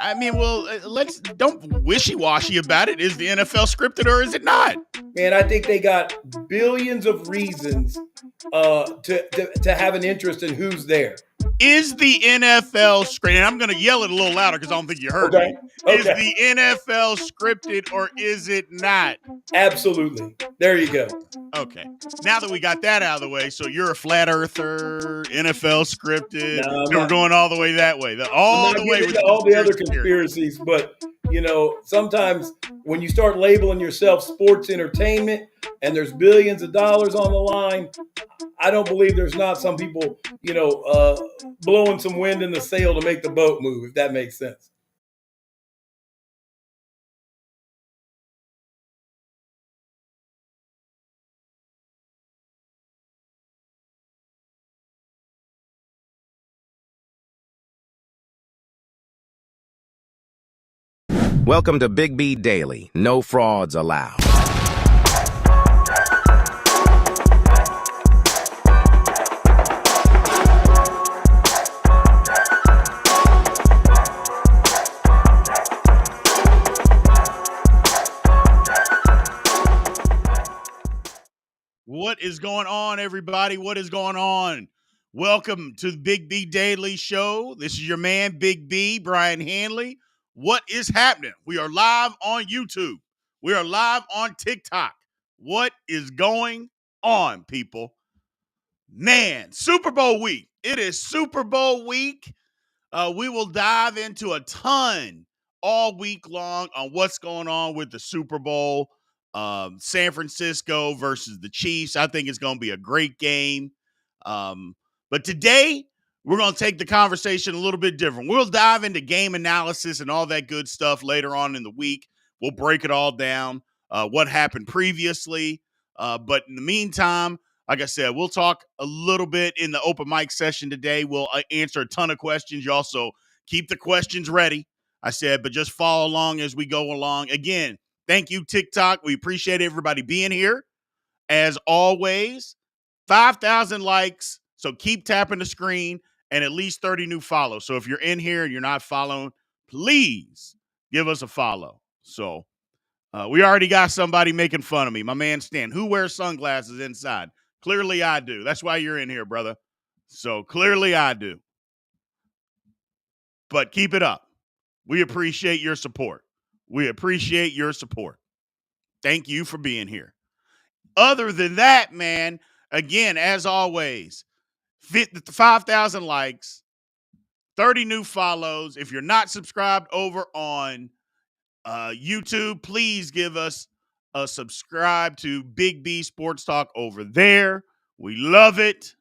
I mean, well, let's don't wishy-washy about it. Is the NFL scripted or is it not? Man, I think they got billions of reasons to have an interest in who's there. Is the NFL scripted? And I'm going to yell it a little louder because I don't think you heard Okay. me. Is Okay. the NFL scripted or is it not? Absolutely. There you go. Okay. Now that we got that out of the way, so you're a flat earther, NFL scripted, No, I'm and we're not. going all the way that way. I'm All not the way getting with into the all the other conspiracy theory. conspiracies, but sometimes when you start labeling yourself sports entertainment and there's billions of dollars on the line, I don't believe there's not some people, blowing some wind in the sail to make the boat move, if that makes sense. Welcome to Big B Daily. No frauds allowed. What is going on, everybody? What is going on? Welcome to the Big B Daily Show. This is your man, Big B, Brien Hanley. What is happening? We are live on YouTube. We are live on TikTok. What is going on, people? Man, Super Bowl week. It is Super Bowl week. We will dive into a ton all week long on what's going on with the Super Bowl. San Francisco versus the Chiefs. I think it's going to be a great game. But today, we're going to take the conversation a little bit different. We'll dive into game analysis and all that good stuff later on in the week. We'll break it all down, what happened previously. But in the meantime, like I said, we'll talk a little bit in the open mic session today. We'll answer a ton of questions. You also keep the questions ready, I said, but just follow along as we go along. Again, thank you, TikTok. We appreciate everybody being here. As always, 5,000 likes. So keep tapping the screen and at least 30 new follows. So if you're in here and you're not following, please give us a follow. So we already got somebody making fun of me. My man Stan, who wears sunglasses inside? Clearly I do. That's why you're in here, brother. So clearly I do. But keep it up. We appreciate your support. We appreciate your support. Thank you for being here. Other than that, man, again, as always, 5,000 likes, 30 new follows. If you're not subscribed over on YouTube, please give us a subscribe to Big B Sports Talk over there. We love it.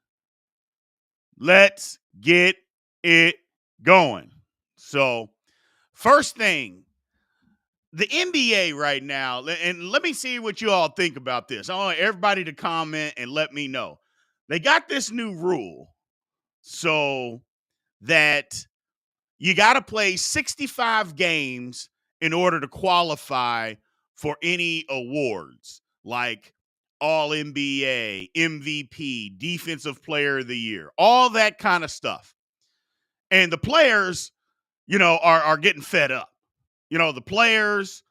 Let's get it going. So, first thing, the NBA right now, and let me see what you all think about this. I want everybody to comment and let me know. They got this new rule so that you got to play 65 games in order to qualify for any awards like All NBA, MVP, Defensive Player of the Year, all that kind of stuff. And the players, are getting fed up. The players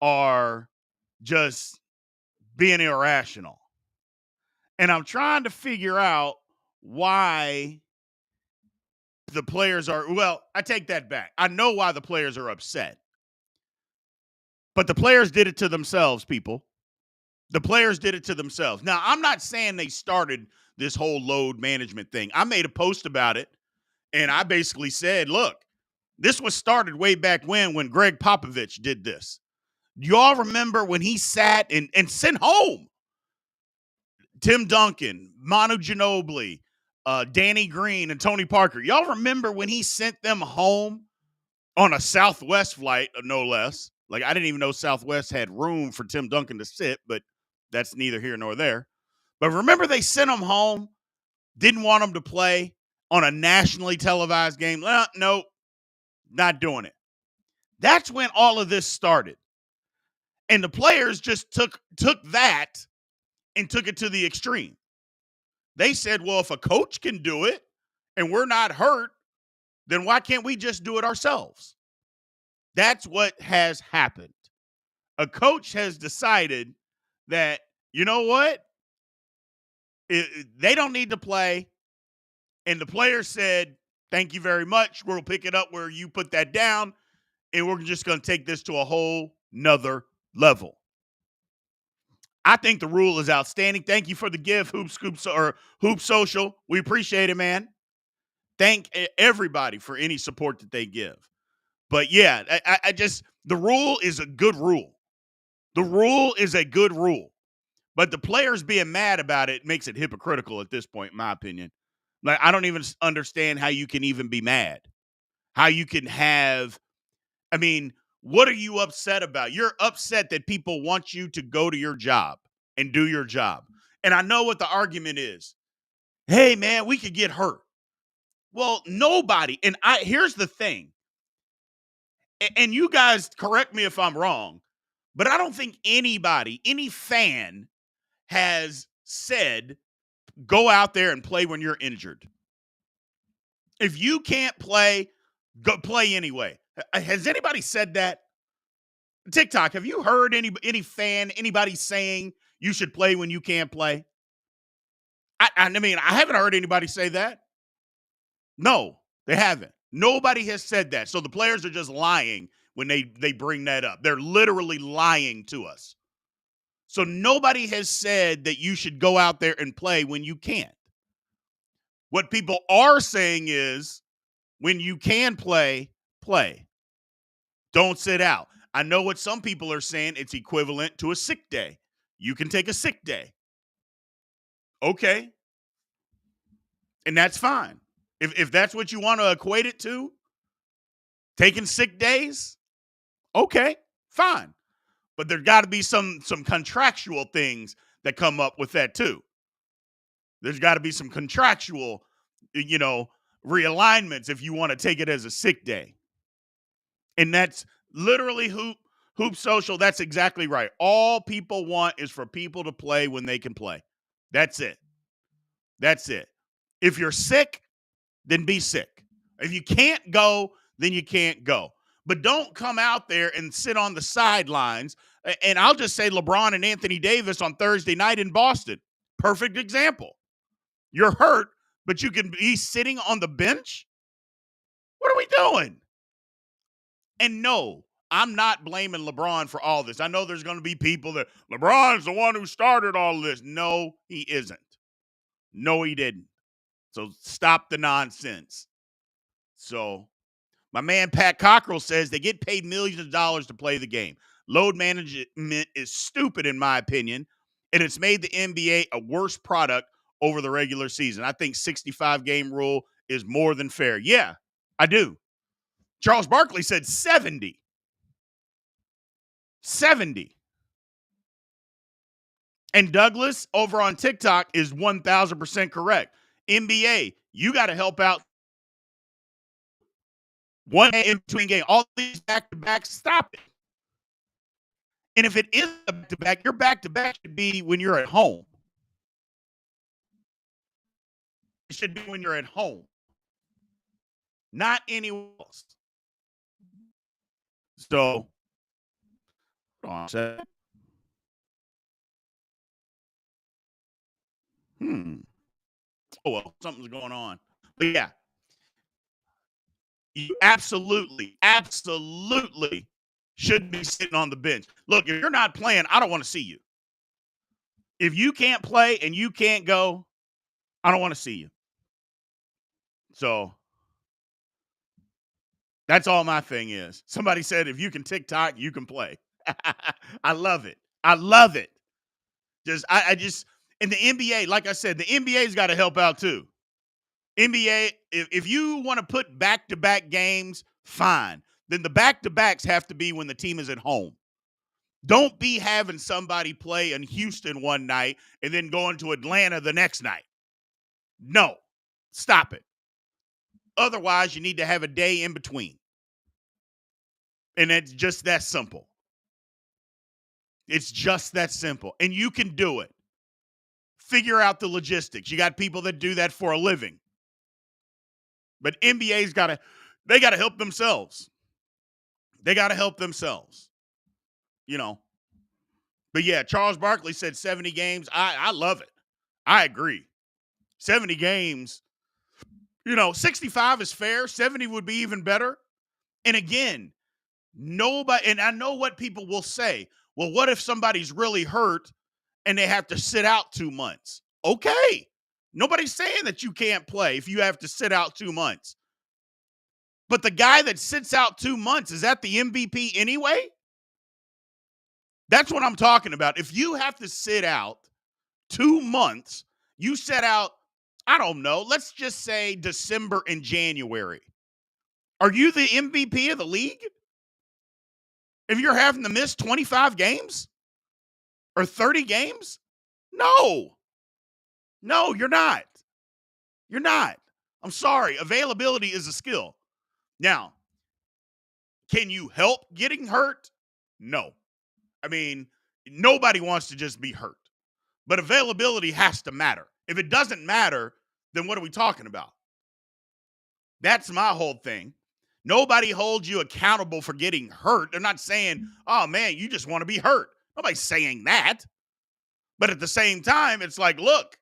are just being irrational. And I'm trying to figure out why the players are, well, I take that back. I know why the players are upset. But the players did it to themselves, people. The players did it to themselves. Now, I'm not saying they started this whole load management thing. I made a post about it, and I basically said, look, this was started way back when Greg Popovich did this. Y'all remember when he sat and sent home Tim Duncan, Manu Ginobili, Danny Green, and Tony Parker? Y'all remember when he sent them home on a Southwest flight, no less? Like, I didn't even know Southwest had room for Tim Duncan to sit, but that's neither here nor there. But remember, they sent him home, didn't want him to play on a nationally televised game. Nope, not doing it. That's when all of this started. And the players just took that and took it to the extreme. They said, well, if a coach can do it and we're not hurt, then why can't we just do it ourselves? That's what has happened. A coach has decided that, you know what? They don't need to play. And the player said, thank you very much. We'll pick it up where you put that down. And we're just going to take this to a whole nother level. I think the rule is outstanding. Thank you for the gift, Hoop Scoops or Hoop Social. We appreciate it, man. Thank everybody for any support that they give. But yeah, I just, the rule is a good rule. The rule is a good rule. But the players being mad about it makes it hypocritical at this point, in my opinion. Like, I don't even understand how you can even be mad. How you can have, I mean, what are you upset about? You're upset that people want you to go to your job and do your job. And I know what the argument is. Hey, man, we could get hurt. Well, nobody, and here's the thing. And you guys correct me if I'm wrong, but I don't think anybody, any fan has said, go out there and play when you're injured. If you can't play, go play anyway. Has anybody said that? TikTok, have you heard any fan, anybody saying you should play when you can't play? I mean, I haven't heard anybody say that. No, they haven't. Nobody has said that. So the players are just lying when they bring that up. They're literally lying to us. So nobody has said that you should go out there and play when you can't. What people are saying is when you can play, play. Don't sit out. I know what some people are saying. It's equivalent to a sick day. You can take a sick day. Okay. And that's fine. If that's what you want to equate it to, taking sick days, okay, fine. But there got to be some contractual things that come up with that too. There's got to be some contractual, realignments if you want to take it as a sick day. And that's literally Hoop Social. That's exactly right. All people want is for people to play when they can play. That's it. That's it. If you're sick, then be sick. If you can't go, then you can't go. But don't come out there and sit on the sidelines. And I'll just say LeBron and Anthony Davis on Thursday night in Boston. Perfect example. You're hurt, but you can be sitting on the bench? What are we doing? And no, I'm not blaming LeBron for all this. I know there's going to be people that LeBron's the one who started all this. No, he isn't. No, he didn't. So stop the nonsense. So my man Pat Cockrell says they get paid millions of dollars to play the game. Load management is stupid, in my opinion, and it's made the NBA a worse product over the regular season. I think 65-game rule is more than fair. Yeah, I do. Charles Barkley said 70. 70. And Douglas over on TikTok is 1,000% correct. NBA, you got to help out. One in between game, all these back-to-back, stop it. And if it is a back-to-back, your back-to-back should be when you're at home. It should be when you're at home, not anywhere else. So, hold on a second. Oh, well, something's going on. But yeah, you absolutely should be sitting on the bench. Look, if you're not playing, I don't want to see you. If you can't play and you can't go, I don't want to see you. So that's all my thing is. Somebody said, if you can TikTok, you can play. I love it. I love it. I just, in the NBA, like I said, the NBA's got to help out too. NBA, if you want to put back-to-back games, fine. Then the back-to-backs have to be when the team is at home. Don't be having somebody play in Houston one night and then going to Atlanta the next night. No, stop it. Otherwise, you need to have a day in between. And it's just that simple. It's just that simple. And you can do it. Figure out the logistics. You got people that do that for a living. But NBA's got to help themselves. They got to help themselves, you know. But yeah, Charles Barkley said 70 games. I love it. I agree. 70 games, 65 is fair. 70 would be even better. And again, nobody, and I know what people will say. Well, what if somebody's really hurt and they have to sit out 2 months? Okay. Nobody's saying that you can't play if you have to sit out 2 months. But the guy that sits out 2 months, is that the MVP anyway? That's what I'm talking about. If you have to sit out 2 months, you set out, I don't know, let's just say December and January. Are you the MVP of the league? If you're having to miss 25 games or 30 games? No, you're not. You're not. I'm sorry. Availability is a skill. Now, can you help getting hurt? No. I mean, nobody wants to just be hurt. But availability has to matter. If it doesn't matter, then what are we talking about? That's my whole thing. Nobody holds you accountable for getting hurt. They're not saying, oh, man, you just want to be hurt. Nobody's saying that. But at the same time, it's like, look,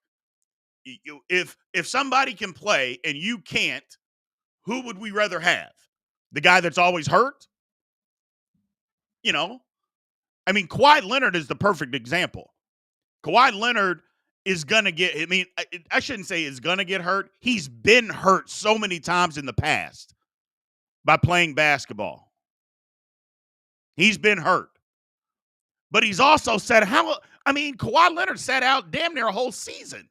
if somebody can play and you can't, who would we rather have? The guy that's always hurt? I mean, Kawhi Leonard is the perfect example. Kawhi Leonard is going to get, I shouldn't say is going to get hurt. He's been hurt so many times in the past by playing basketball. He's been hurt. But he's also said Kawhi Leonard sat out damn near a whole season.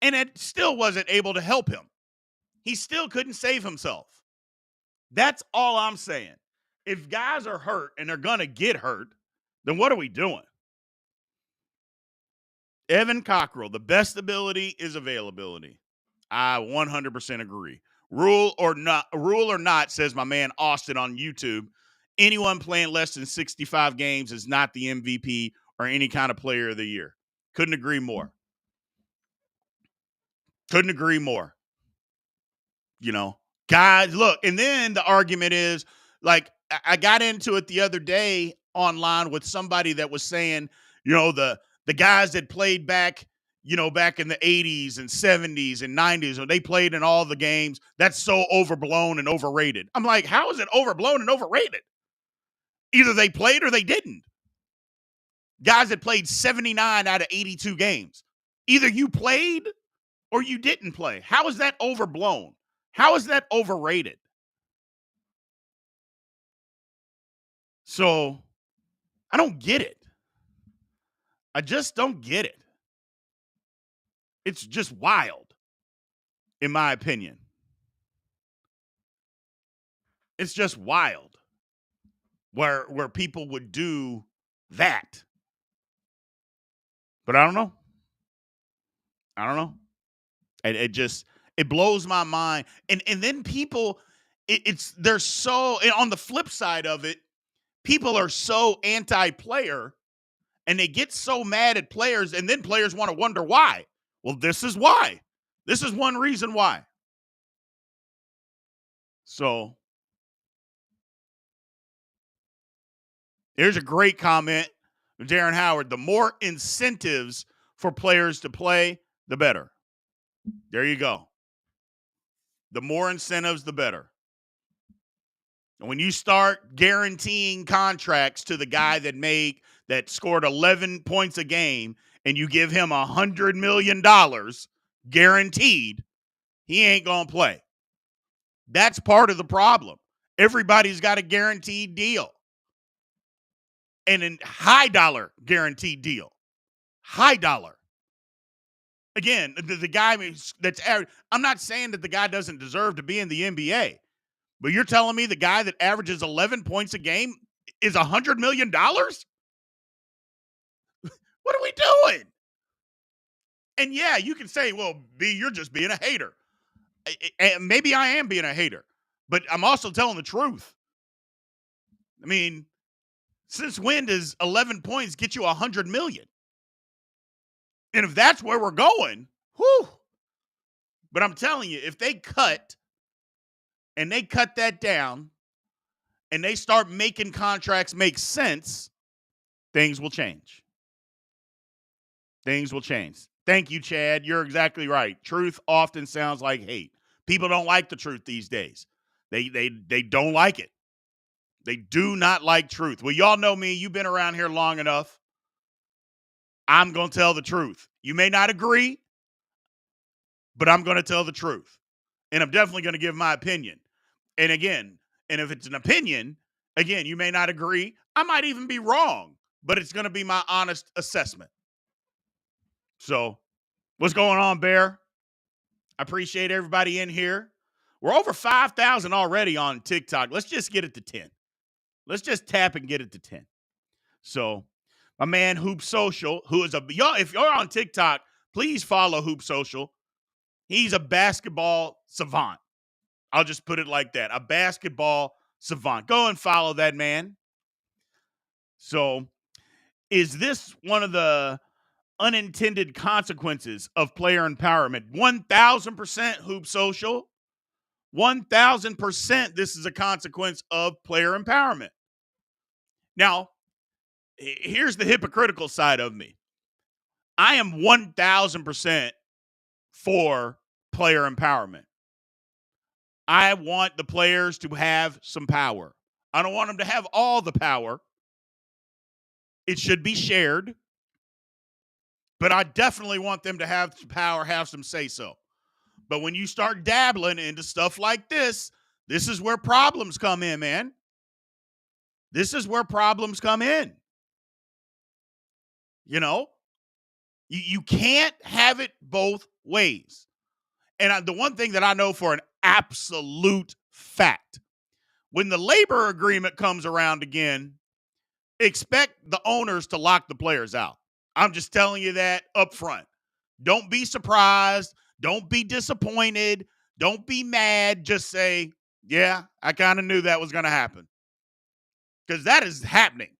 And it still wasn't able to help him. He still couldn't save himself. That's all I'm saying. If guys are hurt and they're going to get hurt, then what are we doing? Evan Cockrell, the best ability is availability. I 100% agree. Rule or not, says my man Austin on YouTube, anyone playing less than 65 games is not the MVP or any kind of player of the year. Couldn't agree more. Couldn't agree more. Guys, look, and then the argument is, like, I got into it the other day online with somebody that was saying, the guys that played back in the 80s and 70s and 90s, when they played in all the games, that's so overblown and overrated. I'm like, how is it overblown and overrated? Either they played or they didn't. Guys that played 79 out of 82 games. Either you played or you didn't play. How is that overblown? How is that overrated? So, I don't get it. I just don't get it. It's just wild, in my opinion. It's just wild where people would do that. But I don't know. It blows my mind. And then people, they're so, and on the flip side of it, people are so anti-player and they get so mad at players, and then players want to wonder why. Well, this is why. This is one reason why. So, here's a great comment from Darren Howard. The more incentives for players to play, the better. There you go. The more incentives, the better. And when you start guaranteeing contracts to the guy that scored 11 points a game, and you give him $100 million guaranteed, he ain't going to play. That's part of the problem. Everybody's got a guaranteed deal. And a high dollar guaranteed deal. High dollar. Again, the guy that's average, I'm not saying that the guy doesn't deserve to be in the NBA, but you're telling me the guy that averages 11 points a game is $100 million? What are we doing? And yeah, you can say, well, B, you're just being a hater. And maybe I am being a hater, but I'm also telling the truth. I mean, since when does 11 points get you $100 million? And if that's where we're going, whew. But I'm telling you, if they cut that down and they start making contracts make sense, things will change. Things will change. Thank you, Chad. You're exactly right. Truth often sounds like hate. People don't like the truth these days. They don't like it. They do not like truth. Well, y'all know me. You've been around here long enough. I'm going to tell the truth. You may not agree, but I'm going to tell the truth. And I'm definitely going to give my opinion. And again, and if it's an opinion, again, you may not agree. I might even be wrong, but it's going to be my honest assessment. So, what's going on, Bear? I appreciate everybody in here. We're over 5,000 already on TikTok. Let's just get it to 10. Let's just tap and get it to 10. So, my man Hoop Social, who is y'all, if you're on TikTok, please follow Hoop Social. He's a basketball savant. I'll just put it like that. A basketball savant. Go and follow that man. So, is this one of the unintended consequences of player empowerment? 1,000% Hoop Social. 1,000% this is a consequence of player empowerment. Now, here's the hypocritical side of me. I am 1,000% for player empowerment. I want the players to have some power. I don't want them to have all the power. It should be shared. But I definitely want them to have some power, have some say-so. But when you start dabbling into stuff like this is where problems come in, man. This is where problems come in. You know? You can't have it both ways. And the one thing that I know for an absolute fact, when the labor agreement comes around again, expect the owners to lock the players out. I'm just telling you that up front. Don't be surprised. Don't be disappointed. Don't be mad. Just say, yeah, I kind of knew that was going to happen. Because that is happening.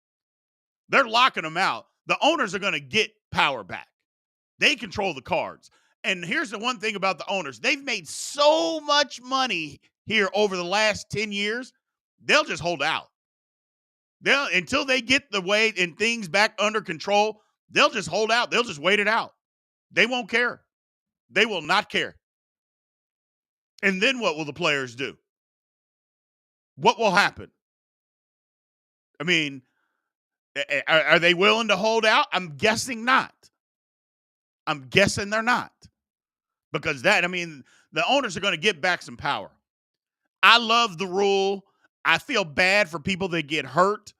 They're locking them out. The owners are going to get power back. They control the cards. And here's the one thing about the owners. They've made so much money here over the last 10 years, they'll just hold out. Until they get the weight and things back under control, they'll just hold out. They'll just wait it out. They won't care. They will not care. And then what will the players do? What will happen? I mean, are they willing to hold out? I'm guessing not. I'm guessing they're not. Because the owners are going to get back some power. I love the rule. I feel bad for people that get hurt.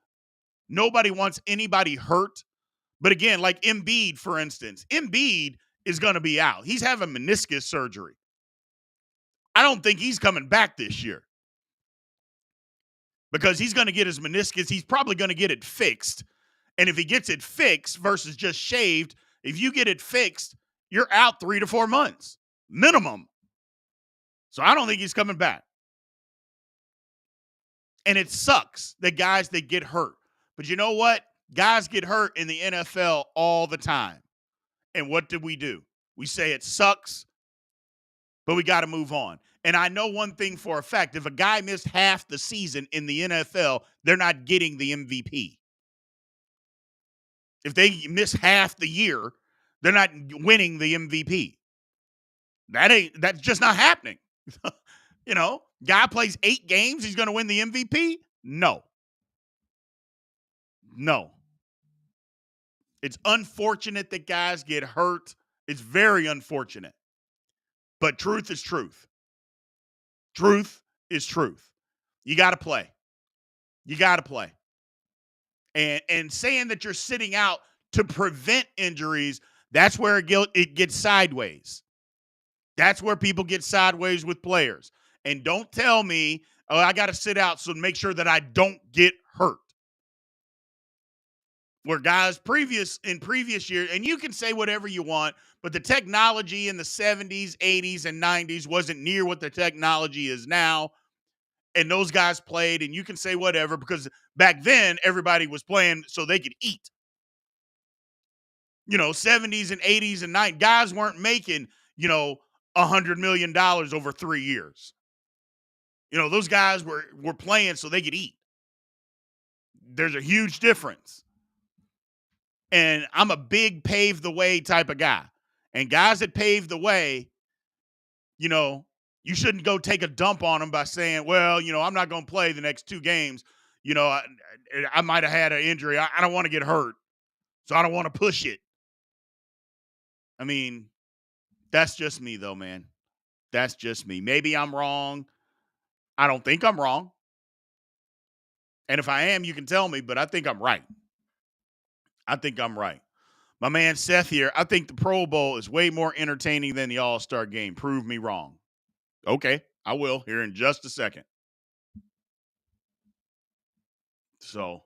Nobody wants anybody hurt. But again, like Embiid, for instance, Embiid is going to be out. He's having meniscus surgery. I don't think he's coming back this year because he's going to get his meniscus. He's probably going to get it fixed. And if he gets it fixed versus just shaved, if you get it fixed, you're out 3 to 4 months minimum. So I don't think he's coming back. And it sucks that guys that get hurt. But you know what? Guys get hurt in the NFL all the time. And what do? We say it sucks, but we got to move on. And I know one thing for a fact. If a guy missed half the season in the NFL, they're not getting the MVP. If they miss half the year, they're not winning the MVP. That's just not happening. Guy plays 8 games, he's going to win the MVP? No. It's unfortunate that guys get hurt. It's very unfortunate. But truth is truth. Truth is truth. You got to play. And saying that you're sitting out to prevent injuries, that's where it gets sideways. That's where people get sideways with players. And don't tell me, oh, I got to sit out so make sure that I don't get hurt. Where guys in previous years, and you can say whatever you want, but the technology in the 70s, 80s, and 90s wasn't near what the technology is now. And those guys played, and you can say whatever, because back then everybody was playing so they could eat. 70s and 80s and 90s, guys weren't making, $100 million over 3 years. Those guys were playing so they could eat. There's a huge difference. And I'm a big pave the way type of guy. And guys that pave the way, you shouldn't go take a dump on them by saying, well, I'm not going to play the next 2 games. I might have had an injury. I don't want to get hurt. So I don't want to push it. I mean, that's just me, though, man. That's just me. Maybe I'm wrong. I don't think I'm wrong. And if I am, you can tell me, but I think I'm right. My man Seth here, I think the Pro Bowl is way more entertaining than the All-Star game. Prove me wrong. Okay, I will here in just a second. So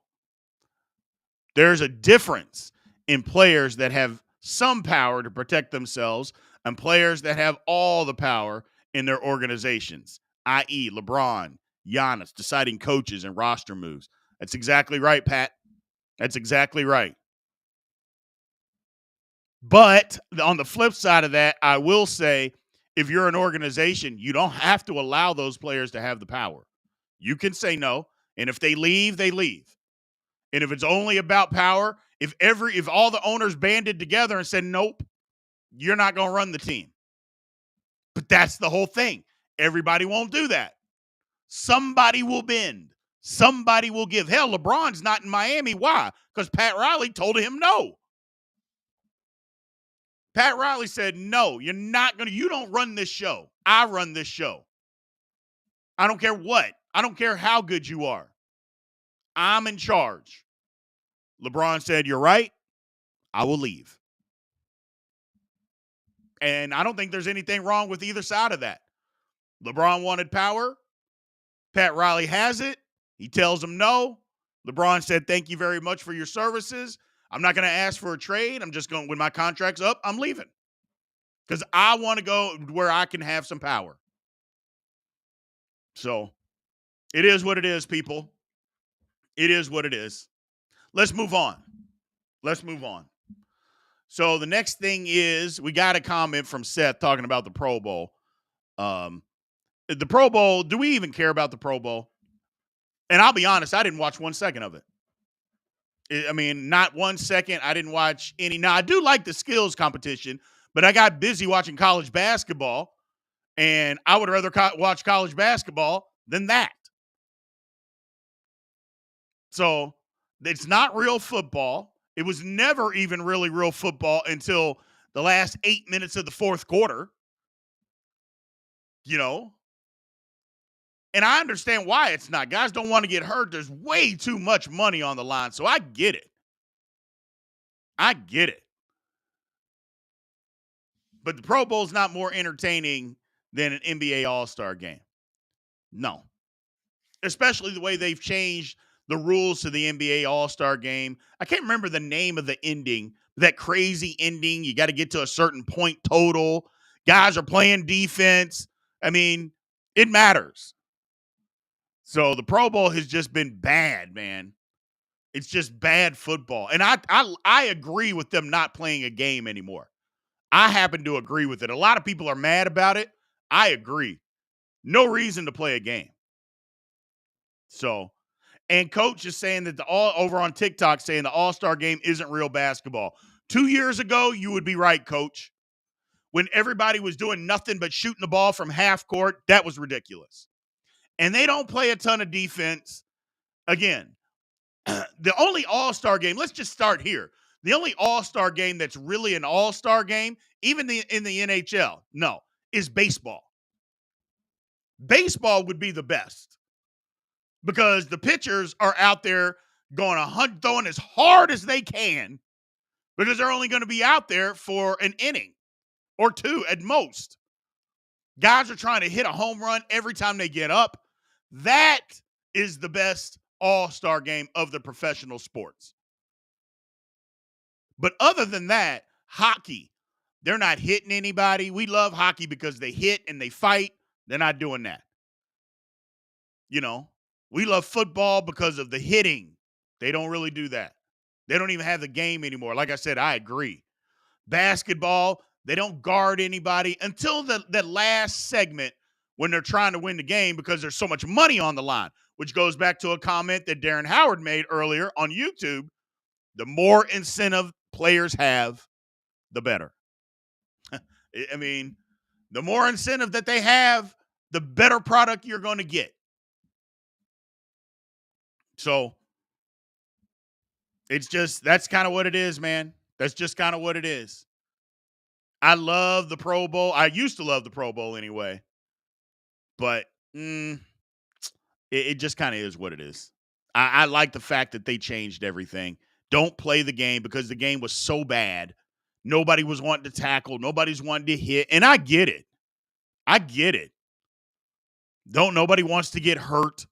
there's a difference in players that have some power to protect themselves and players that have all the power in their organizations, i.e. LeBron, Giannis, deciding coaches and roster moves. That's exactly right, Pat. That's exactly right. But on the flip side of that, I will say, if you're an organization, you don't have to allow those players to have the power. You can say no, and if they leave, they leave. And if it's only about power, if all the owners banded together and said, nope, you're not going to run the team. But that's the whole thing. Everybody won't do that. Somebody will bend. Somebody will give. Hell, LeBron's not in Miami. Why? Because Pat Riley told him no. Pat Riley said, no, you don't run this show. I run this show. I don't care what. I don't care how good you are. I'm in charge. LeBron said, you're right. I will leave. And I don't think there's anything wrong with either side of that. LeBron wanted power. Pat Riley has it. He tells him no. LeBron said, thank you very much for your services. I'm not going to ask for a trade. I'm just going, when my contract's up, I'm leaving. Because I want to go where I can have some power. So it is what it is, people. It is what it is. Let's move on. So the next thing is we got a comment from Seth talking about the Pro Bowl. The Pro Bowl, do we even care about the Pro Bowl? And I'll be honest, I didn't watch 1 second of it. I mean, not 1 second. I didn't watch any. Now, I do like the skills competition, but I got busy watching college basketball, and I would rather watch college basketball than that. So it's not real football. It was never even really real football until the last 8 minutes of the fourth quarter. And I understand why it's not. Guys don't want to get hurt. There's way too much money on the line, so I get it. But the Pro Bowl is not more entertaining than an NBA All-Star game. No. Especially the way they've changed the rules to the NBA All-Star game. I can't remember the name of the ending, that crazy ending. You got to get to a certain point total. Guys are playing defense. I mean, it matters. So the Pro Bowl has just been bad, man. It's just bad football. And I agree with them not playing a game anymore. I happen to agree with it. A lot of people are mad about it. I agree. No reason to play a game. So, and Coach is saying that over on TikTok saying the All-Star game isn't real basketball. 2 years ago, you would be right, Coach. When everybody was doing nothing but shooting the ball from half court, that was ridiculous. And they don't play a ton of defense. Again, the only All-Star game, let's just start here. The only All-Star game that's really an All-Star game, even in the NHL, is baseball. Baseball would be the best because the pitchers are out there throwing as hard as they can because they're only going to be out there for an inning or 2 at most. Guys are trying to hit a home run every time they get up. That is the best All-Star game of the professional sports. But other than that, hockey, they're not hitting anybody. We love hockey because they hit and they fight. They're not doing that. We love football because of the hitting. They don't really do that. They don't even have the game anymore. Like I said, I agree. Basketball, they don't guard anybody until the last segment when they're trying to win the game because there's so much money on the line, which goes back to a comment that Darren Howard made earlier on YouTube. The more incentive players have, the better. I mean, the more incentive that they have, the better product you're going to get. So it's just, that's kind of what it is, man. That's just kind of what it is. I love the Pro Bowl. I used to love the Pro Bowl anyway. But it just kind of is what it is. I like the fact that they changed everything. Don't play the game because the game was so bad. Nobody was wanting to tackle. Nobody's wanting to hit. And I get it. I get it. Nobody wants to get hurt.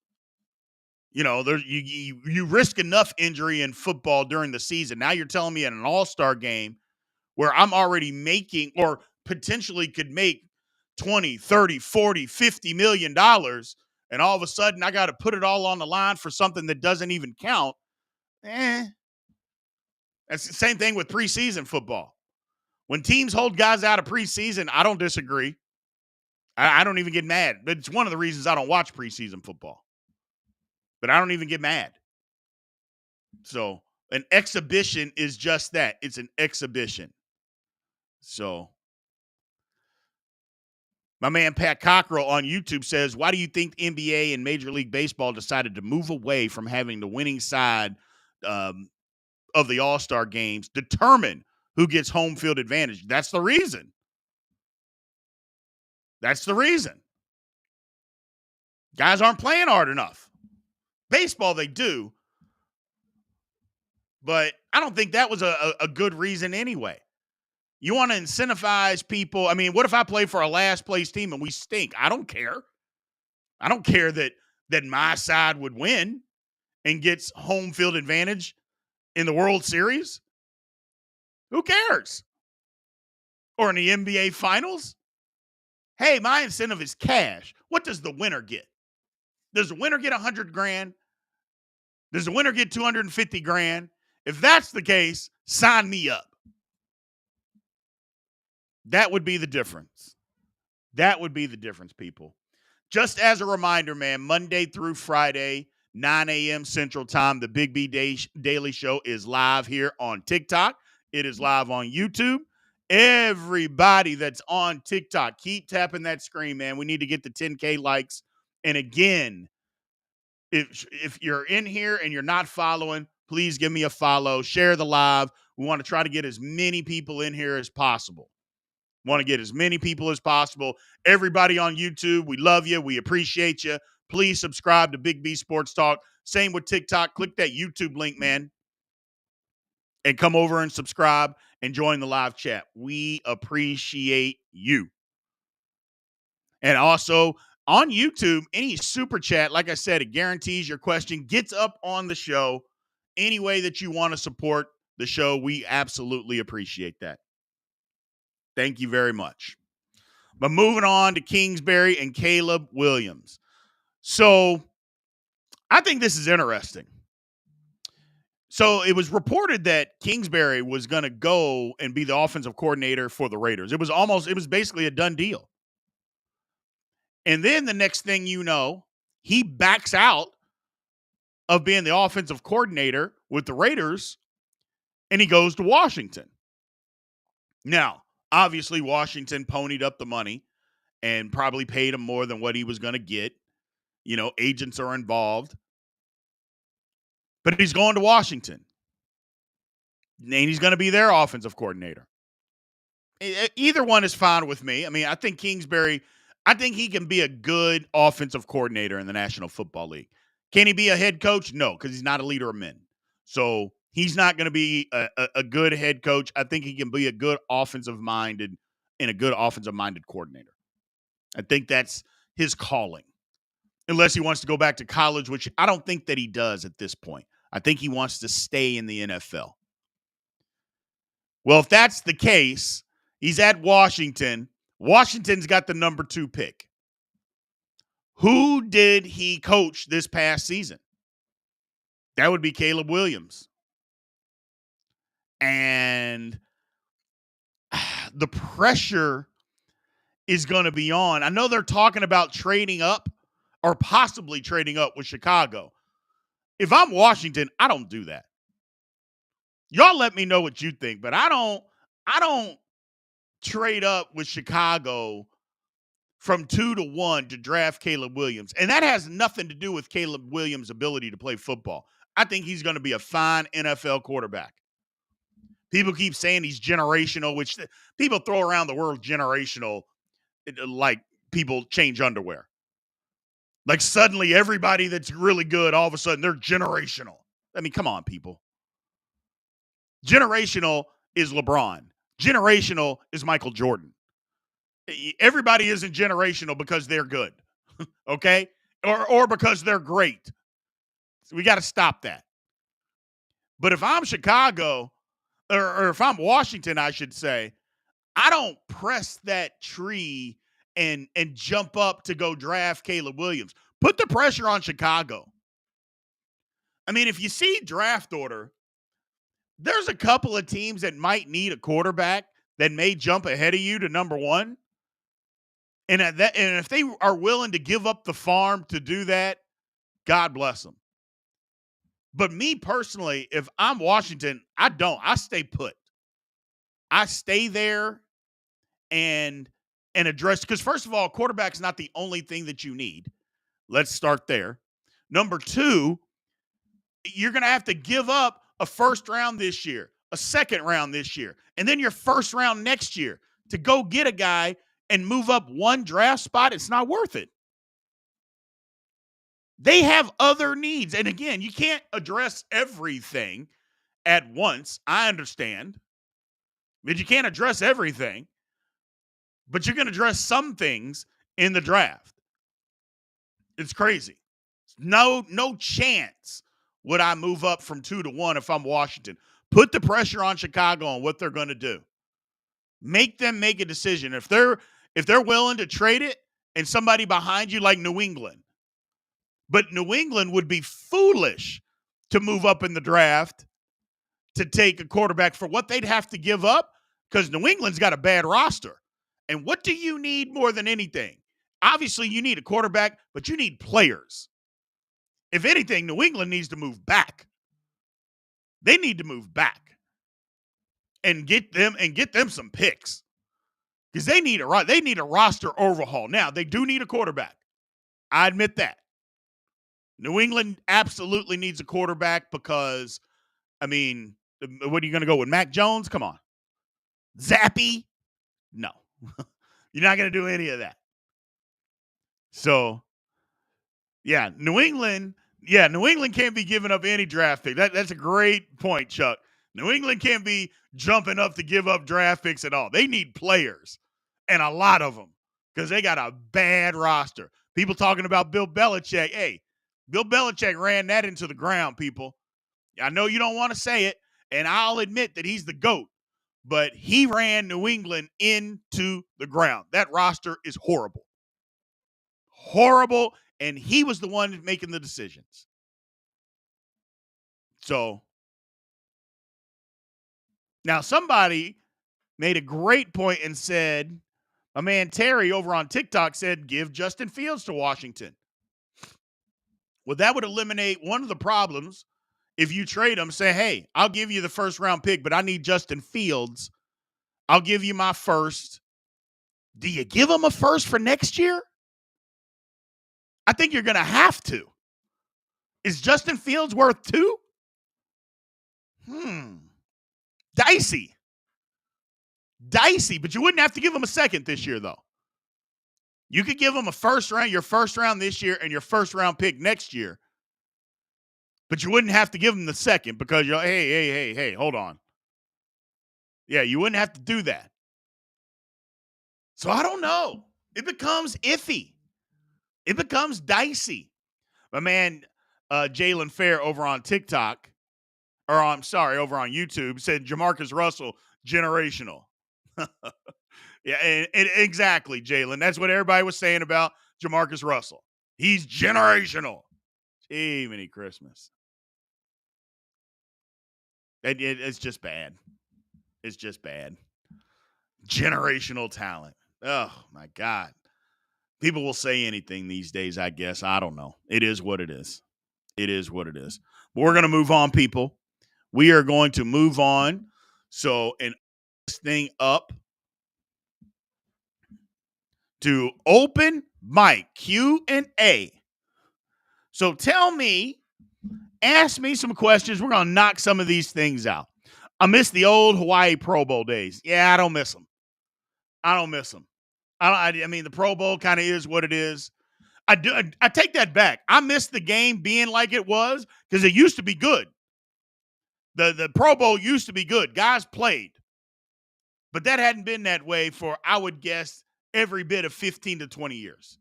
You know, you risk enough injury in football during the season. Now you're telling me in an all-star game where I'm already making or potentially could make 20, 30, 40, 50 million dollars, and all of a sudden I got to put it all on the line for something that doesn't even count. That's the same thing with preseason football. When teams hold guys out of preseason, I don't disagree. I don't even get mad. But it's one of the reasons I don't watch preseason football. But I don't even get mad. So an exhibition is just that. It's an exhibition. So my man Pat Cockrell on YouTube says, why do you think the NBA and Major League Baseball decided to move away from having the winning side of the All-Star games determine who gets home field advantage? That's the reason. That's the reason. Guys aren't playing hard enough. Baseball, they do. But I don't think that was a good reason anyway. You want to incentivize people. I mean, what if I play for a last place team and we stink? I don't care. I don't care that my side would win and gets home field advantage in the World Series. Who cares? Or in the NBA Finals? Hey, my incentive is cash. What does the winner get? Does the winner get $100,000? Does the winner get $250,000? If that's the case, sign me up. That would be the difference. That would be the difference, people. Just as a reminder, man, Monday through Friday, 9 a.m. Central Time, the Big B Daily Show is live here on TikTok. It is live on YouTube. Everybody that's on TikTok, keep tapping that screen, man. We need to get the 10K likes. And again, if you're in here and you're not following, please give me a follow. Share the live. We want to try to get as many people in here as possible. Want to get as many people as possible. Everybody on YouTube, we love you. We appreciate you. Please subscribe to Big B Sports Talk. Same with TikTok. Click that YouTube link, man, and come over and subscribe and join the live chat. We appreciate you. And also on YouTube, any super chat, like I said, it guarantees your question gets up on the show. Any way that you want to support the show, we absolutely appreciate that. Thank you very much. But moving on to Kingsbury and Caleb Williams. So I think this is interesting. So it was reported that Kingsbury was going to go and be the offensive coordinator for the Raiders. It was basically a done deal. And then the next thing you know, he backs out of being the offensive coordinator with the Raiders, and he goes to Washington. Now, obviously, Washington ponied up the money and probably paid him more than what he was going to get. You know, agents are involved. But he's going to Washington. And he's going to be their offensive coordinator. Either one is fine with me. I mean, I think Kingsbury, I think he can be a good offensive coordinator in the National Football League. Can he be a head coach? No, because he's not a leader of men. So he's not going to be a good head coach. I think he can be a good offensive-minded and a good offensive-minded coordinator. I think that's his calling. Unless he wants to go back to college, which I don't think that he does at this point. I think he wants to stay in the NFL. Well, if that's the case, he's at Washington. Washington's got the number 2 pick. Who did he coach this past season? That would be Caleb Williams. And the pressure is going to be on. I know they're talking about trading up or possibly trading up with Chicago. If I'm Washington, I don't do that. Y'all let me know what you think, but I don't trade up with Chicago from 2-1 to draft Caleb Williams. And that has nothing to do with Caleb Williams' ability to play football. I think he's going to be a fine NFL quarterback. People keep saying he's generational, which people throw around the word generational like people change underwear. Like suddenly everybody that's really good, all of a sudden they're generational. I mean, come on, people. Generational is LeBron. Generational is Michael Jordan. Everybody isn't generational because they're good, okay? Or because they're great. So we got to stop that. But if I'm Chicago, or if I'm Washington, I should say, I don't press that tree and jump up to go draft Caleb Williams. Put the pressure on Chicago. I mean, if you see draft order, there's a couple of teams that might need a quarterback that may jump ahead of you to number one. And if they are willing to give up the farm to do that, God bless them. But me personally, if I'm Washington, I don't. I stay put. I stay there and address, because first of all, quarterback's not the only thing that you need. Let's start there. Number two, you're going to have to give up a first round this year, a second round this year, and then your first round next year to go get a guy and move up one draft spot. It's not worth it. They have other needs. And again, you can't address everything at once. I understand. But you can't address everything. But you're going to address some things in the draft. It's crazy. No chance would I move up from 2-1 if I'm Washington. Put the pressure on Chicago on what they're going to do. Make them make a decision. If they're willing to trade it and somebody behind you like New England, but New England would be foolish to move up in the draft to take a quarterback for what they'd have to give up, because New England's got a bad roster. And what do you need more than anything? Obviously, you need a quarterback, but you need players. If anything, New England needs to move back. They need to move back and get them some picks, because they need a roster overhaul. Now, they do need a quarterback. I admit that. New England absolutely needs a quarterback because, I mean, what are you going to go with? Mac Jones? Come on. Zappy? No. You're not going to do any of that. So, yeah, New England can't be giving up any draft pick. That's a great point, Chuck. New England can't be jumping up to give up draft picks at all. They need players, and a lot of them, because they got a bad roster. People talking about Bill Belichick. Hey, Bill Belichick ran that into the ground, people. I know you don't want to say it, and I'll admit that he's the GOAT, but he ran New England into the ground. That roster is horrible. Horrible, and he was the one making the decisions. So, now somebody made a great point and said, my man Terry over on TikTok said, give Justin Fields to Washington. Well, that would eliminate one of the problems. If you trade him, say, hey, I'll give you the first round pick, but I need Justin Fields. I'll give you my first. Do you give him a first for next year? I think you're going to have to. Is Justin Fields worth 2? Dicey, but you wouldn't have to give him a second this year, though. You could give him a first round, your first round this year, and your first round pick next year. But you wouldn't have to give him the second, because you're like, hey, hold on. Yeah, you wouldn't have to do that. So I don't know. It becomes iffy. It becomes dicey. My man, Jalen Fair over on TikTok, over on YouTube, said Jamarcus Russell, generational. Yeah, and exactly, Jalen. That's what everybody was saying about Jamarcus Russell. He's generational. Gee, many Christmas. It's just bad. It's just bad. Generational talent. Oh, my God. People will say anything these days, I guess. I don't know. It is what it is. It is what it is. But we're going to move on, people. We are going to move on. So, and this thing up to open mic Q&A. So tell me, ask me some questions. We're going to knock some of these things out. I miss the old Hawaii Pro Bowl days. Yeah, I don't miss them. I mean, the Pro Bowl kind of is what it is. I take that back. I miss the game being like it was because it used to be good. The Pro Bowl used to be good. Guys played. But that hadn't been that way for, I would guess, every bit of 15 to 20 years.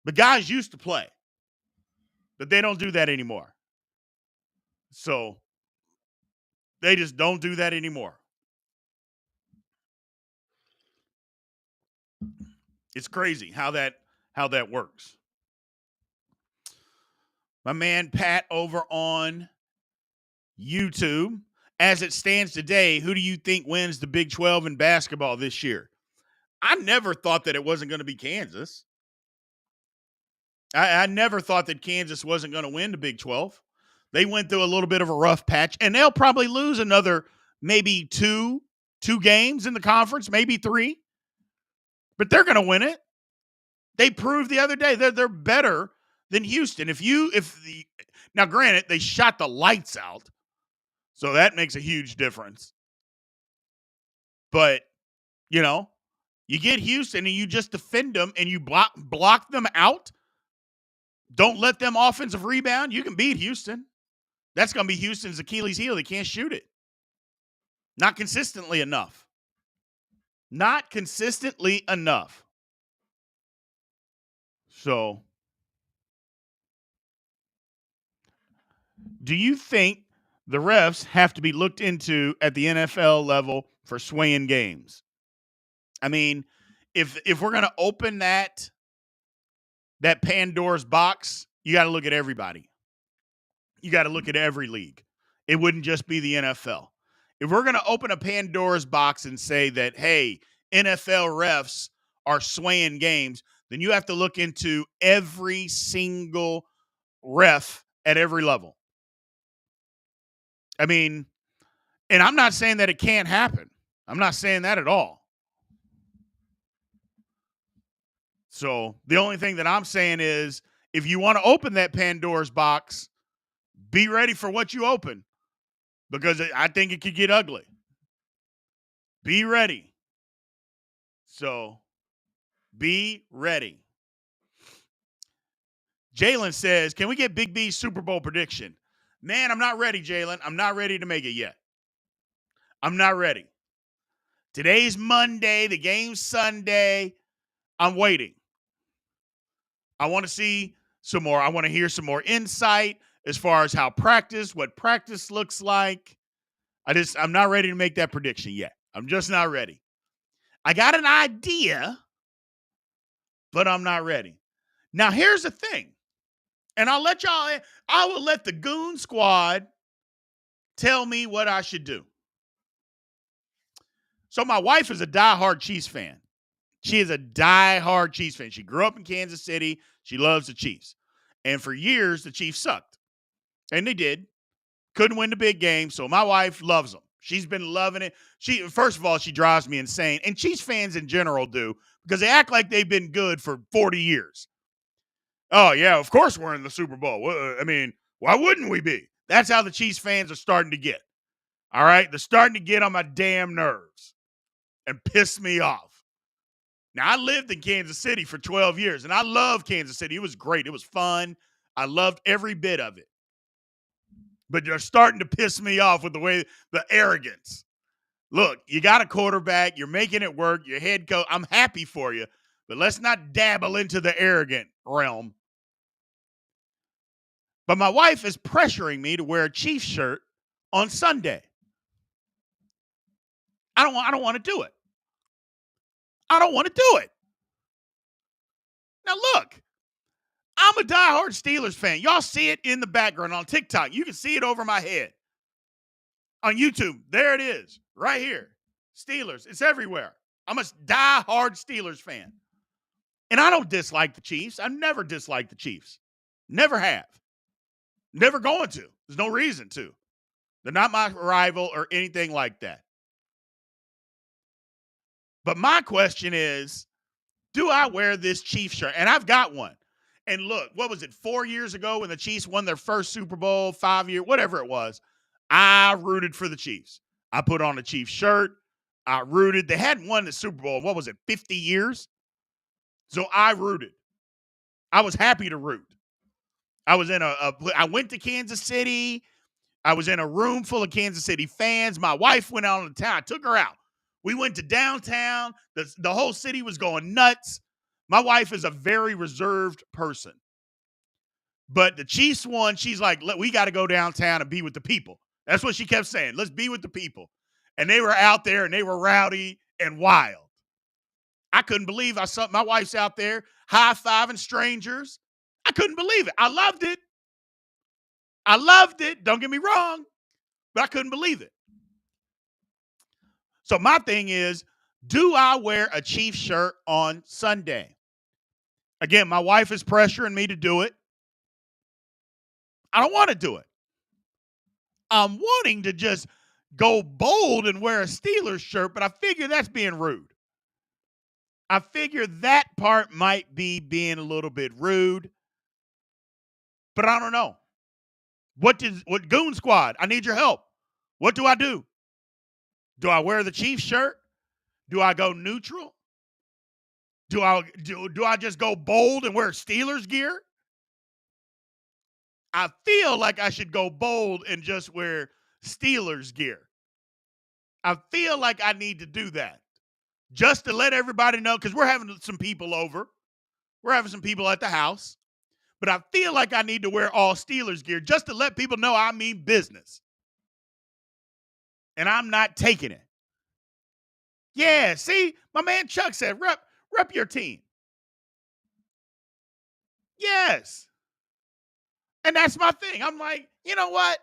The guys used to play. But they don't do that anymore. So they just don't do that anymore. It's crazy how that works. My man Pat over on YouTube. As it stands today, who do you think wins the Big 12 in basketball this year? I never thought that it wasn't going to be Kansas. I never thought that Kansas wasn't going to win the Big 12. They went through a little bit of a rough patch, and they'll probably lose another maybe two games in the conference, maybe 3. But they're going to win it. They proved the other day they're better than Houston. Now, granted, they shot the lights out, so that makes a huge difference. But, you get Houston and you just defend them and you block them out. Don't let them offensive rebound. You can beat Houston. That's going to be Houston's Achilles heel. They can't shoot it. Not consistently enough. Not consistently enough. So, do you think the refs have to be looked into at the NFL level for swaying games? I mean, if we're going to open that Pandora's box, you got to look at everybody. You got to look at every league. It wouldn't just be the NFL. If we're going to open a Pandora's box and say that, hey, NFL refs are swaying games, then you have to look into every single ref at every level. I mean, and I'm not saying that it can't happen. I'm not saying that at all. So the only thing that I'm saying is if you want to open that Pandora's box, be ready for what you open because I think it could get ugly. Be ready. So be ready. Jalen says, can we get Big B's Super Bowl prediction? Man, I'm not ready, Jalen. I'm not ready to make it yet. I'm not ready. Today's Monday. The game's Sunday. I'm waiting. I want to see some more. I want to hear some more insight as far as what practice looks like. I'm not ready to make that prediction yet. I'm just not ready. I got an idea, but I'm not ready. Now, here's the thing. And I will let the Goon Squad tell me what I should do. So my wife is a diehard Chiefs fan. She is a diehard Chiefs fan. She grew up in Kansas City. She loves the Chiefs. And for years, the Chiefs sucked. And they did. Couldn't win the big game, so my wife loves them. She's been loving it. First of all, she drives me insane. And Chiefs fans in general do because they act like they've been good for 40 years. Oh, yeah, of course we're in the Super Bowl. I mean, why wouldn't we be? That's how the Chiefs fans are starting to get. All right? They're starting to get on my damn nerves and piss me off. Now, I lived in Kansas City for 12 years, and I love Kansas City. It was great. It was fun. I loved every bit of it. But they're starting to piss me off with the arrogance. Look, you got a quarterback. You're making it work. Your head coach. I'm happy for you. But let's not dabble into the arrogant realm. But my wife is pressuring me to wear a Chiefs shirt on Sunday. I don't want to do it. I don't want to do it. Now, look, I'm a diehard Steelers fan. Y'all see it in the background on TikTok. You can see it over my head. On YouTube, there it is, right here. Steelers, it's everywhere. I'm a die-hard Steelers fan. And I don't dislike the Chiefs. I've never disliked the Chiefs. Never have. Never going to. There's no reason to. They're not my rival or anything like that. But my question is, do I wear this Chiefs shirt? And I've got one. And look, what was it, 4 years ago when the Chiefs won their first Super Bowl, 5 year, whatever it was, I rooted for the Chiefs. I put on a Chiefs shirt. I rooted. They hadn't won the Super Bowl in, what was it, 50 years? So I rooted. I was happy to root. I was in I went to Kansas City. I was in a room full of Kansas City fans. My wife went out on the town. I took her out. We went to downtown. The whole city was going nuts. My wife is a very reserved person. But the Chiefs won. She's like, we got to go downtown and be with the people. That's what she kept saying. Let's be with the people. And they were out there and they were rowdy and wild. I couldn't believe I saw my wife's out there high-fiving strangers. I couldn't believe it. I loved it. I loved it. Don't get me wrong. But I couldn't believe it. So my thing is, do I wear a Chiefs shirt on Sunday? Again, my wife is pressuring me to do it. I don't want to do it. I'm wanting to just go bold and wear a Steelers shirt, but I figure that's being rude. I figure that part might be being a little bit rude, but I don't know. What Goon Squad? I need your help. What do I do? Do I wear the Chiefs shirt? Do I go neutral? Do I just go bold and wear Steelers gear? I feel like I should go bold and just wear Steelers gear. I feel like I need to do that just to let everybody know, because we're having some people over. We're having some people at the house. But I feel like I need to wear all Steelers gear just to let people know I mean business. And I'm not taking it. Yeah, see, my man Chuck said, rep your team. Yes. And that's my thing. I'm like, you know what?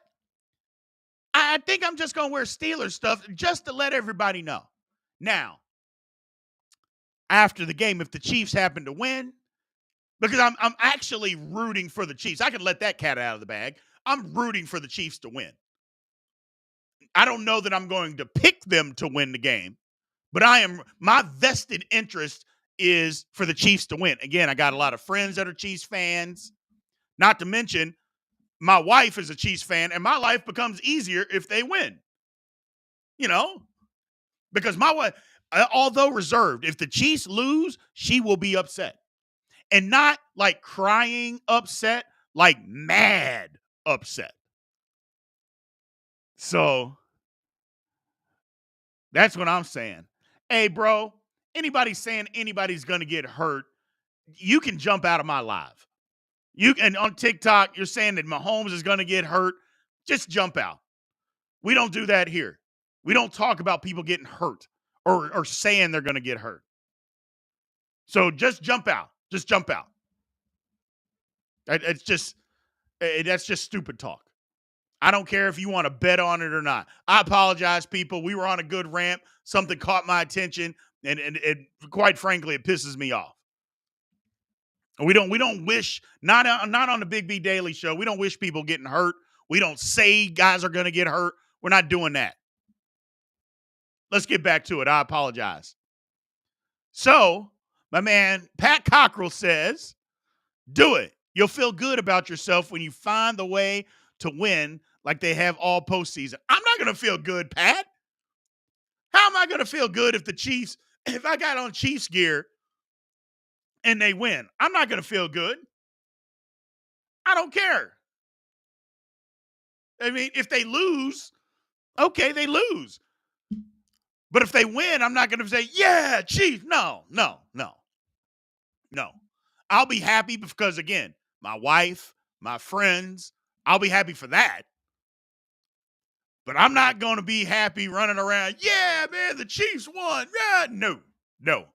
I think I'm just going to wear Steelers stuff just to let everybody know. Now, after the game, if the Chiefs happen to win, because I'm actually rooting for the Chiefs. I can let that cat out of the bag. I'm rooting for the Chiefs to win. I don't know that I'm going to pick them to win the game, but my vested interest is for the Chiefs to win. Again, I got a lot of friends that are Chiefs fans. Not to mention, my wife is a Chiefs fan, and my life becomes easier if they win. You know? Because my wife, although reserved, if the Chiefs lose, she will be upset. And not like crying upset, like mad upset. So that's what I'm saying. Hey, bro, anybody saying anybody's going to get hurt, you can jump out of my live. And on TikTok, you're saying that Mahomes is going to get hurt. Just jump out. We don't do that here. We don't talk about people getting hurt or saying they're going to get hurt. So just jump out. Just jump out. That's just stupid talk. I don't care if you want to bet on it or not. I apologize, people. We were on a good rant. Something caught my attention, and quite frankly, it pisses me off. We don't wish, not on the Big B Daily Show. We don't wish people getting hurt. We don't say guys are going to get hurt. We're not doing that. Let's get back to it. I apologize. So, my man Pat Cockrell says, do it. You'll feel good about yourself when you find the way to win like they have all postseason. I'm not going to feel good, Pat. How am I going to feel good if I got on Chiefs gear and they win? I'm not going to feel good. I don't care. I mean, if they lose, okay, they lose. But if they win, I'm not going to say, yeah, Chiefs. No. I'll be happy because, again, my wife, my friends, I'll be happy for that. But I'm not going to be happy running around, yeah, man, the Chiefs won. Yeah, no.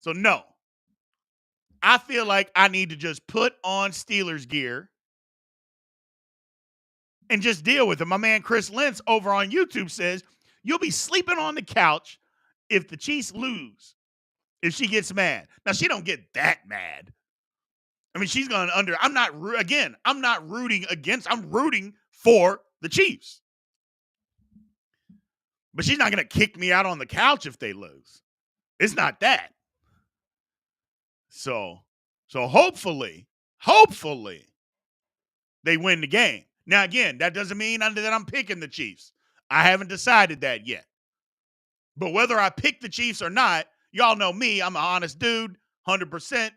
So, no. I feel like I need to just put on Steelers gear and just deal with it. My man Chris Lentz over on YouTube says, you'll be sleeping on the couch if the Chiefs lose, if she gets mad. Now, she don't get that mad. I mean, she's going under. I'm not rooting against. I'm rooting for the Chiefs. But she's not going to kick me out on the couch if they lose. It's not that. So hopefully, they win the game. Now, again, that doesn't mean that I'm picking the Chiefs. I haven't decided that yet. But whether I pick the Chiefs or not, y'all know me. I'm an honest dude, 100%.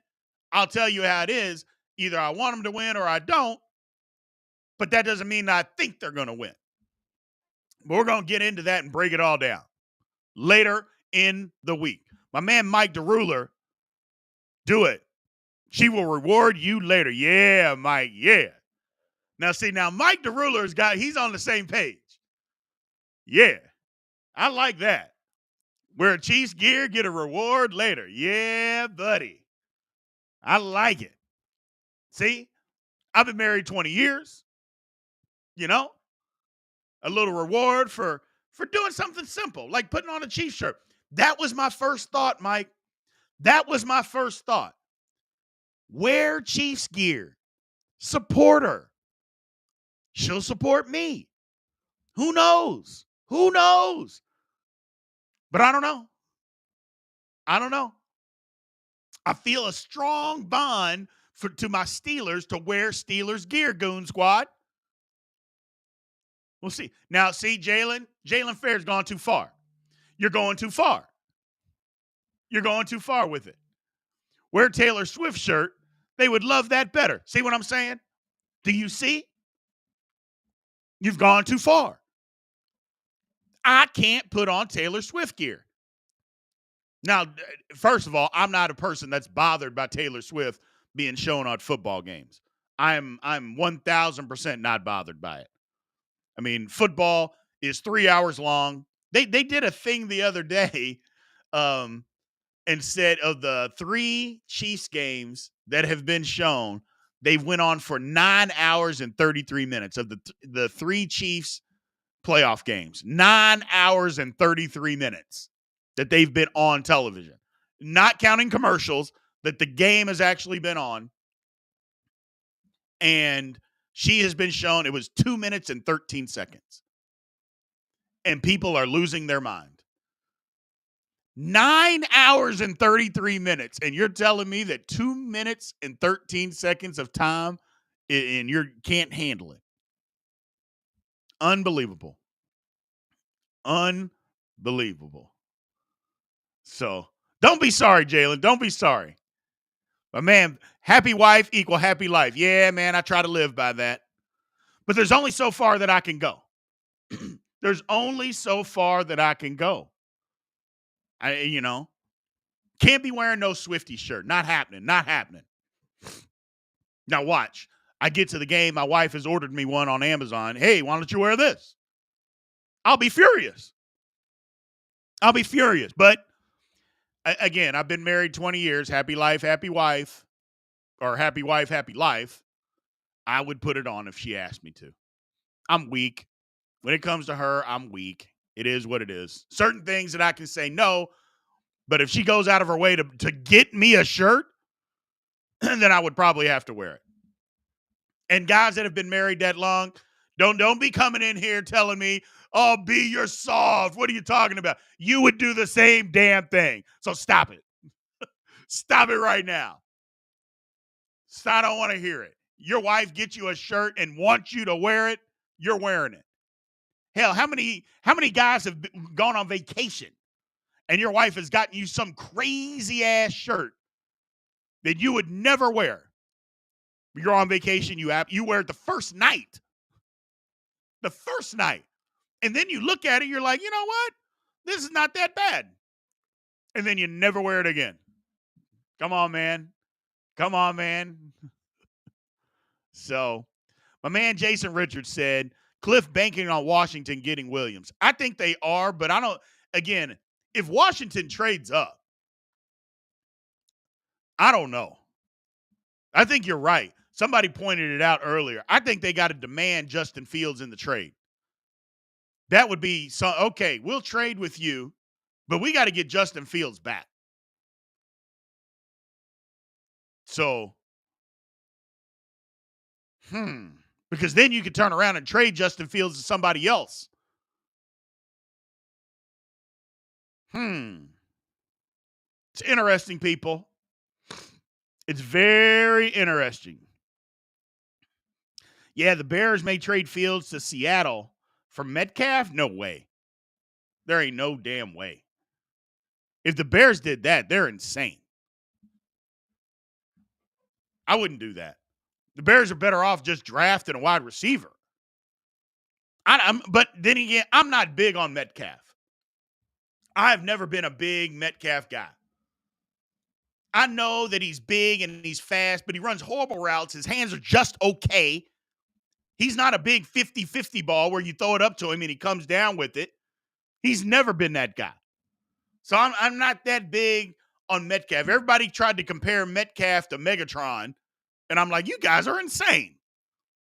I'll tell you how it is. Either I want them to win or I don't. But that doesn't mean I think they're going to win. But we're going to get into that and break it all down later in the week. My man Mike DeRuler, do it. She will reward you later. Yeah, Mike, yeah. Now Mike DeRuler's he's on the same page. Yeah, I like that. Wear Chiefs gear, get a reward later. Yeah, buddy. I like it. See, I've been married 20 years. You know, a little reward for doing something simple, like putting on a Chiefs shirt. That was my first thought, Mike. That was my first thought. Wear Chiefs gear. Support her. She'll support me. Who knows? Who knows? But I don't know. I feel a strong bond to my Steelers to wear Steelers gear, Goon Squad. We'll see. Now, see, Jalen Fair's gone too far. You're going too far. You're going too far with it. Wear Taylor Swift shirt. They would love that better. See what I'm saying? Do you see? You've gone too far. I can't put on Taylor Swift gear. Now, first of all, I'm not a person that's bothered by Taylor Swift being shown on football games. I'm 1,000% not bothered by it. I mean, football is 3 hours long. They did a thing the other day and said of the 3 Chiefs games that have been shown, they went on for 9 hours and 33 minutes of the 3 Chiefs playoff games. 9 hours and 33 minutes that they've been on television. Not counting commercials, that the game has actually been on. And she has been shown, it was 2 minutes and 13 seconds. And people are losing their mind. 9 hours and 33 minutes. And you're telling me that 2 minutes and 13 seconds of time and you can't handle it. Unbelievable. Unbelievable. So don't be sorry, Jalen. Don't be sorry. But man, happy wife equal happy life. Yeah, man, I try to live by that. But there's only so far that I can go. There's only so far that I can go. Can't be wearing no Swiftie shirt. Not happening. Not happening. Now watch. I get to the game. My wife has ordered me one on Amazon. Hey, why don't you wear this? I'll be furious. But again, I've been married 20 years. Happy life, happy wife. Or happy wife, happy life. I would put it on if she asked me to. I'm weak. When it comes to her, I'm weak. It is what it is. Certain things that I can say no, but if she goes out of her way to get me a shirt, then I would probably have to wear it. And guys that have been married that long, don't be coming in here telling me, oh, B, you're soft. What are you talking about? You would do the same damn thing. So stop it. Stop it right now. I don't want to hear it. Your wife gets you a shirt and wants you to wear it, you're wearing it. Hell, how many guys have gone on vacation and your wife has gotten you some crazy ass shirt that you would never wear? You're on vacation, you wear it the first night. The first night. And then you look at it, you're like, you know what? This is not that bad. And then you never wear it again. Come on, man. So, my man Jason Richards said, Cliff banking on Washington getting Williams. I think they are, but I don't, again, if Washington trades up, I don't know. I think you're right. Somebody pointed it out earlier. I think they got to demand Justin Fields in the trade. That would be, okay, we'll trade with you But we got to get Justin Fields back. So, because then you could turn around and trade Justin Fields to somebody else. It's interesting, people. It's very interesting. Yeah, the Bears may trade Fields to Seattle for Metcalf? No way. There ain't no damn way. If the Bears did that, they're insane. I wouldn't do that. The Bears are better off just drafting a wide receiver. But then again, I'm not big on Metcalf. I've never been a big Metcalf guy. I know that he's big and he's fast, but he runs horrible routes. His hands are just okay. He's not a big 50-50 ball where you throw it up to him and he comes down with it. He's never been that guy. So I'm not that big on Metcalf. Everybody tried to compare Metcalf to Megatron, and I'm like, you guys are insane.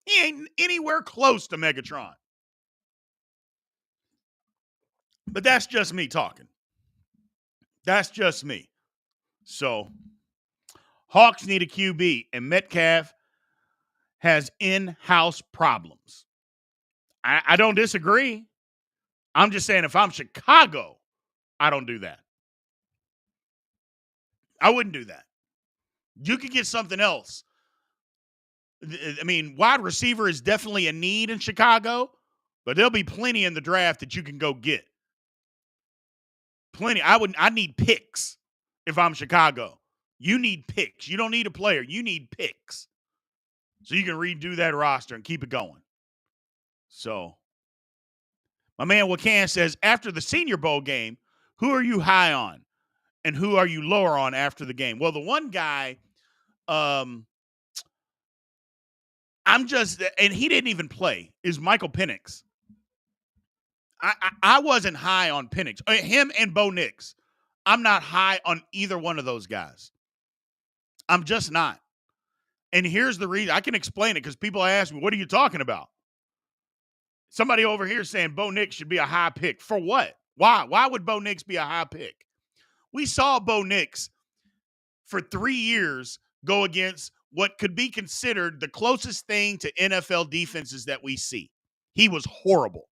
He ain't anywhere close to Megatron. But that's just me talking. That's just me. So, Hawks need a QB, and Metcalf has in-house problems. I don't disagree. I'm just saying if I'm Chicago, I don't do that. I wouldn't do that. You could get something else. I mean, wide receiver is definitely a need in Chicago, but there'll be plenty in the draft that you can go get. Plenty. I need picks if I'm Chicago. You need picks. You don't need a player. You need picks. So you can redo that roster and keep it going. So, my man Wakan says, after the Senior Bowl game, who are you high on and who are you lower on after the game? Well, the one guy, and he didn't even play, is Michael Penix. I wasn't high on Penix. Him and Bo Nix. I'm not high on either one of those guys. I'm just not. And here's the reason. I can explain it because people ask me, what are you talking about? Somebody over here saying Bo Nix should be a high pick. For what? Why? Why would Bo Nix be a high pick? We saw Bo Nix for 3 years go against what could be considered the closest thing to NFL defenses that we see. He was horrible.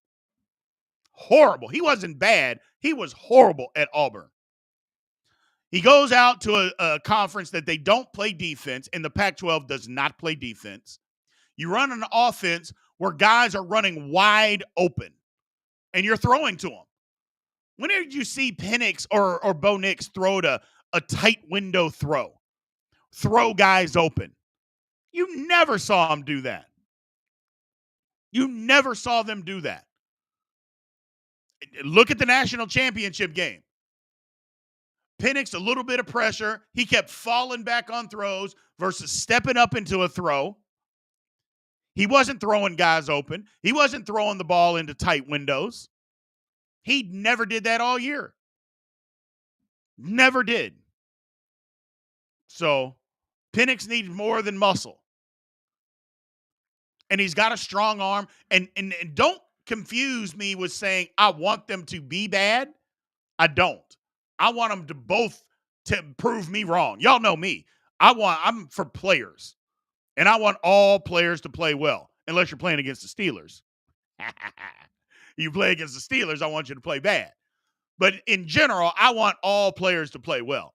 Horrible. He wasn't bad. He was horrible at Auburn. He goes out to a conference that they don't play defense, and the Pac-12 does not play defense. You run an offense where guys are running wide open, and you're throwing to them. When did you see Penix or Bo Nix throw a tight window throw guys open? You never saw them do that. You never saw them do that. Look at the national championship game. Penix, a little bit of pressure. He kept falling back on throws versus stepping up into a throw. He wasn't throwing guys open. He wasn't throwing the ball into tight windows. He never did that all year. Never did. So, Penix needs more than muscle. And he's got a strong arm. And don't confuse me with saying I want them to be bad. I don't. I want them to both to prove me wrong. Y'all know me. I'm for players. And I want all players to play well, unless you're playing against the Steelers. You play against the Steelers, I want you to play bad. But in general, I want all players to play well.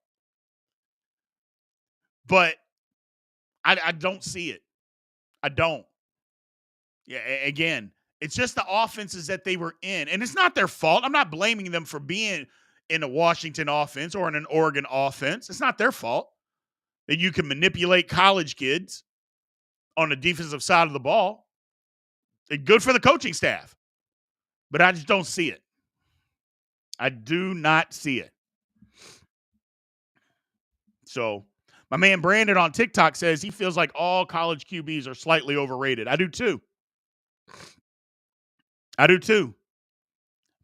But I don't see it. I don't. Yeah, again, it's just the offenses that they were in. And it's not their fault. I'm not blaming them for being in a Washington offense or in an Oregon offense. It's not their fault that you can manipulate college kids on the defensive side of the ball. It's good for the coaching staff. But I just don't see it. I do not see it. So, my man Brandon on TikTok says he feels like all college QBs are slightly overrated. I do too.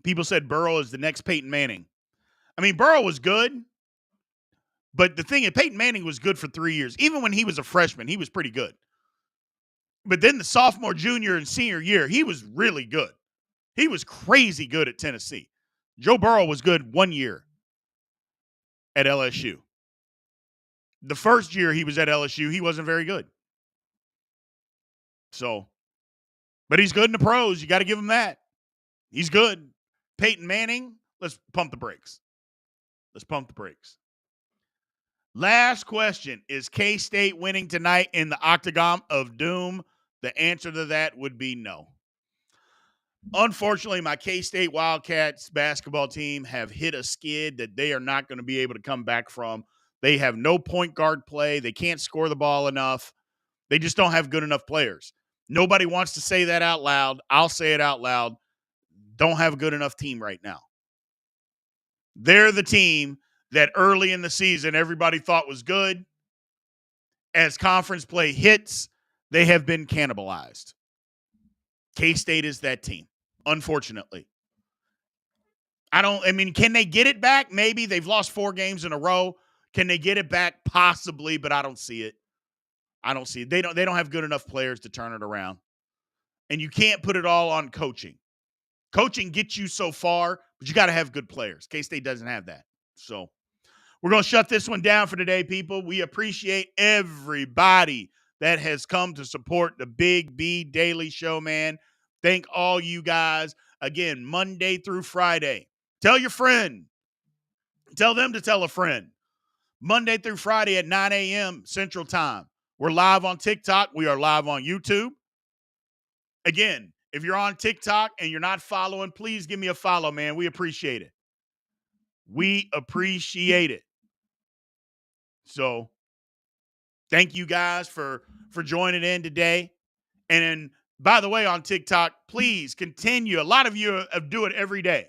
People said Burrow is the next Peyton Manning. I mean, Burrow was good, but the thing is, Peyton Manning was good for 3 years. Even when he was a freshman, he was pretty good. But then the sophomore, junior, and senior year, he was really good. He was crazy good at Tennessee. Joe Burrow was good 1 year at LSU. The first year he was at LSU, he wasn't very good. So, but he's good in the pros. You got to give him that. He's good. Peyton Manning, let's pump the brakes. Let's pump the brakes. Last question. Is K-State winning tonight in the Octagon of Doom? The answer to that would be no. Unfortunately, my K-State Wildcats basketball team have hit a skid that they are not going to be able to come back from. They have no point guard play. They can't score the ball enough. They just don't have good enough players. Nobody wants to say that out loud. I'll say it out loud. Don't have a good enough team right now. They're the team that early in the season everybody thought was good. As conference play hits, they have been cannibalized. K-State is that team, unfortunately. Can they get it back? Maybe. They've lost 4 games in a row. Can they get it back? Possibly, but I don't see it. They don't have good enough players to turn it around. And you can't put it all on coaching. Coaching gets you so far, but you got to have good players. K-State doesn't have that. So we're going to shut this one down for today, people. We appreciate everybody that has come to support the Big B Daily Show, man. Thank all you guys. Again, Monday through Friday. Tell your friend. Tell them to tell a friend. Monday through Friday at 9 a.m. Central Time. We're live on TikTok. We are live on YouTube. Again, if you're on TikTok and you're not following, please give me a follow, man. We appreciate it. We appreciate it. So thank you guys for joining in today. And then, by the way, on TikTok, please continue. A lot of you do it every day.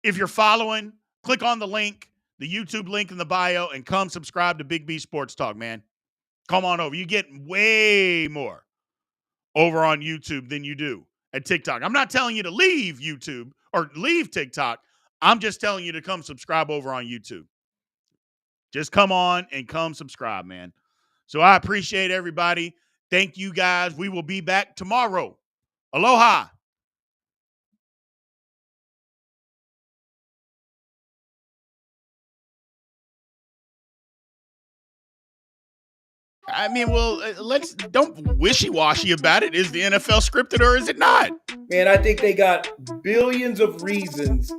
If you're following, click on the link, the YouTube link in the bio, and come subscribe to Big B Sports Talk, man. Come on over. You get way more over on YouTube than you do at TikTok. I'm not telling you to leave YouTube or leave TikTok. I'm just telling you to come subscribe over on YouTube. Just come on and come subscribe, man. So I appreciate everybody. Thank you, guys. We will be back tomorrow. Aloha. Let's don't wishy-washy about it. Is the NFL scripted or is it not? Man, I think they got billions of reasons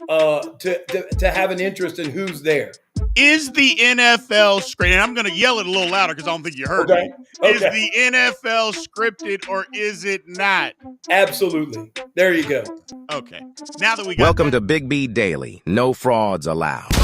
to have an interest in who's there. Is the NFL scripted? And I'm going to yell it a little louder because I don't think you heard me. Okay. Is the NFL scripted or is it not? Absolutely. There you go. Okay. Now that we got Welcome to Big B Daily. No frauds allowed.